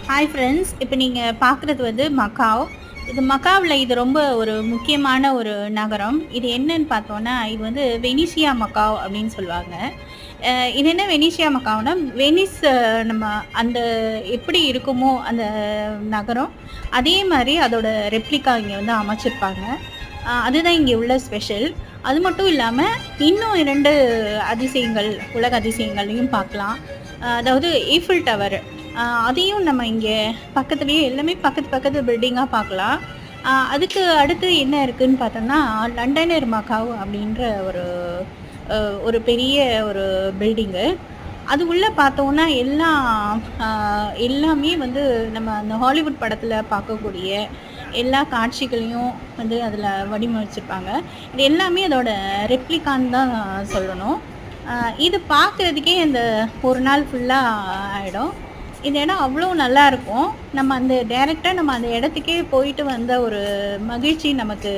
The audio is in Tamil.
Hi friends. இப்போ நீங்கள் பார்க்குறது வந்து மக்காவ். மக்காவில் இது ரொம்ப ஒரு முக்கியமான ஒரு நகரம். இது என்னன்னு பார்த்தோன்னா, இது வந்து வெனிசியா மக்காவ் அப்படின்னு சொல்லுவாங்க. இது என்ன வெனிசியா மக்காவ்னா, வெனிஸ் நம்ம அந்த எப்படி இருக்குமோ அந்த நகரம், அதே மாதிரி அதோட ரெப்ளிகா இங்கே வந்து அமைச்சிருப்பாங்க. அதுதான் இங்கே உள்ள ஸ்பெஷல். அது மட்டும் இல்லாமல் இன்னும் 2 அதிசயங்கள், உலக அதிசயங்களையும் பார்க்கலாம். அதாவது ஈஃபில் டவர். அதையும் நம்ம இங்கே பக்கத்துலேயே எல்லாமே பக்கத்து பக்கத்து பில்டிங்காக பார்க்கலாம். அதுக்கு அடுத்து என்ன இருக்குதுன்னு பார்த்தோம்னா, லண்டனர் மக்காவ் அப்படின்ற ஒரு ஒரு பெரிய ஒரு பில்டிங்கு. அது உள்ளே பார்த்தோன்னா எல்லாமே வந்து நம்ம அந்த ஹாலிவுட் படத்தில் பார்க்கக்கூடிய எல்லா காட்சிகளையும் வந்து அதில் வடிவமைச்சிருப்பாங்க. இது எல்லாமே அதோட ரெப்ளிகான்னு தான் சொல்லணும். இது பார்க்குறதுக்கே அந்த ஒரு நாள் ஃபுல்லாக ஆகிடும். இந்த இடம் அவ்வளோ நல்லாயிருக்கும். நம்ம அந்த டைரெக்டாக நம்ம அந்த இடத்துக்கே போயிட்டு வந்த ஒரு மகிழ்ச்சி நமக்கு